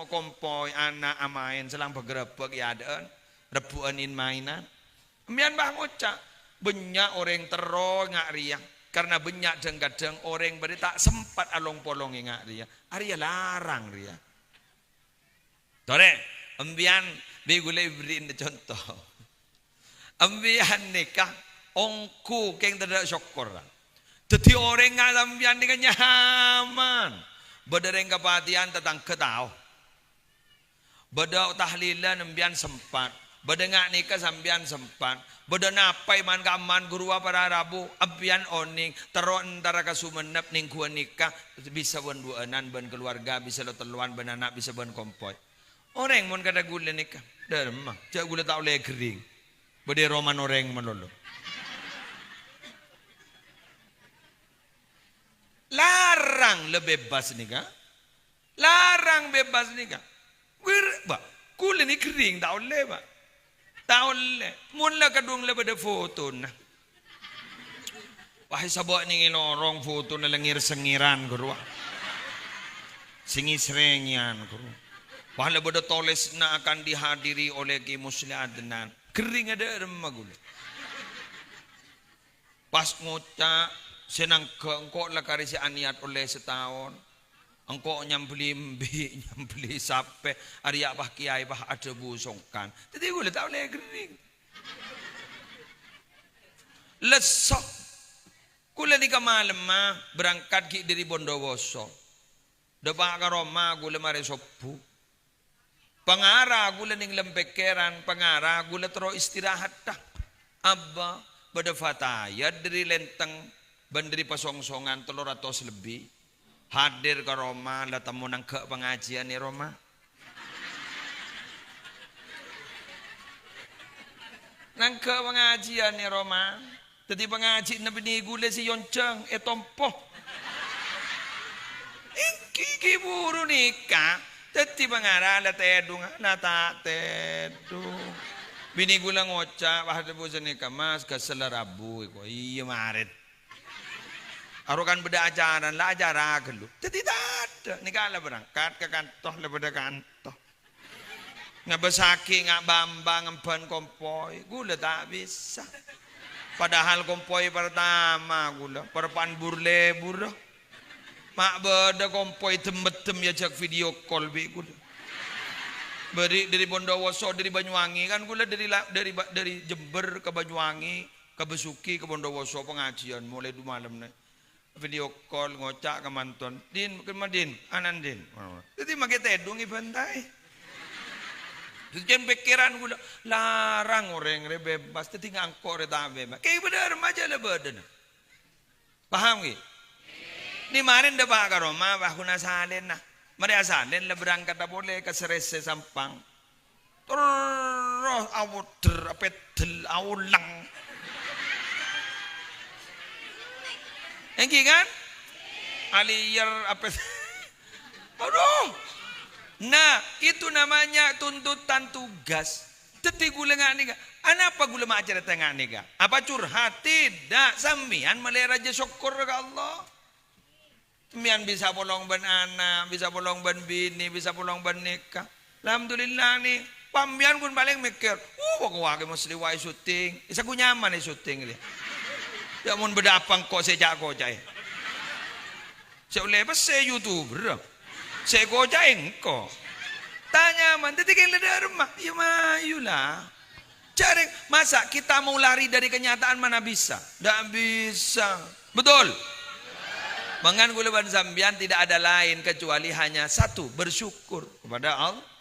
kompoi anak amain selang bergerebek ya ada rebuanin mainan. Ambian bah ngocak banyak orang teror ngak riang karena banyak kadang orang beri tak sempat along polong ngak riang. Arya larang riang. Tore ambian begule beriin contoh. Ambian nikah ongku keng tidak syukur. Jadi orang ngalambian dengan nyaman. Bedereng kepatian tentang ketau. Beda tahlilan ambian sempat. Beda ngak nikah sambian sempat. Beda napai man kaman guru para rabu ambian oning tero antara kasumenep ning kuan nikah bisa ban duanan ban keluarga bisa lo teluan ban anak bisa ban kompoi. Orang mun kada gula nikah. Derma, cak gula tak boleh kering. Beda roman orang melolo. Larang lebih bebas nikah. Larang bebas nikah. Ba, kulit ni kering tak boleh ba. Tak boleh. Mula kadung lebih ada foto nah. Wahai sabak ni ngilorong foto na langir sengiran guru. Singisrenyan guru. Wahai lebih ada tulis na akan dihadiri oleh Ki Musli Adnan. Kering ada remah gula. Pas ngocak senang ke engkau lah karisi aniat oleh setahun engkau nyambeli mbi nyambeli sape Arya bah kiai bah ada busongkan jadi gue tak boleh kering lesok kula di malam mah berangkat ki dari Bondowoso depak ke Roma gula mare sopu pangara gula ning lempekeran pangara gula terus istirahat dah abba bada fataya dari lenteng banderi pasongsongan 300 lebih hadir ke Roma lah temu nang ke pengajian ni Roma nang ke pengajian ni Roma jadi pengaji nabi ni gule si yonceng tompoh iki buru nikah jadi pengara lah tedung lah tak tedung bini gula ngocak wah debu nikah mas kesel Rabu iya maret arukan beda ajaran lah ajaran gelu. Jadi tak ada. Nikah lah berangkat ke kantor lah pada kantor. Ngak besaki ngak bambang ngemban kompoi. Gula tak bisa. Padahal kompoi pertama gula. Perpan burle burah. Mak beda kompoi tem-tem ya jak video call bi gula. Beri dari Bondowoso dari Banyuwangi kan gula dari Jember ke Banyuwangi ke Besuki ke Bondowoso pengajian mulai 2 malam nih. Video call ngocak ke manton din kemadin anan din jadi makai tedung ibantai sekian pikiran gula larang orang bebas jadi ngangkor tak bebas kayak benar remaja lah badan paham ki ni marin dah pak Roma bahku nasalin nah mari asalin lah berangkat tak boleh ke Serese Sampang terus awut pedel awulang engki kan? Aliyar apa? Aduh. Nah, itu namanya tuntutan tugas. Jadi gula ngak nika. Apa gula mak acara tengah nika? Apa curhat? Tidak. Sambian malai raja syukur ke Allah. Sambian bisa bolong ban anak, bisa bolong ban bini, bisa bolong ban nikah. Alhamdulillah nih. Pambian kun paling mikir. Kok wake mesti wae syuting. Isa ku nyaman nih syuting dia. Ya mun bedapang kok sejak kocai. Saya lepas saya YouTuber. Saya kocai engkau. Tanya man, tapi kan ada rumah. Ya mayulah. Cari masa kita mau lari dari kenyataan mana bisa? Tak bisa. Betul. Mangan gulaban sambian tidak ada lain kecuali hanya satu bersyukur kepada Allah.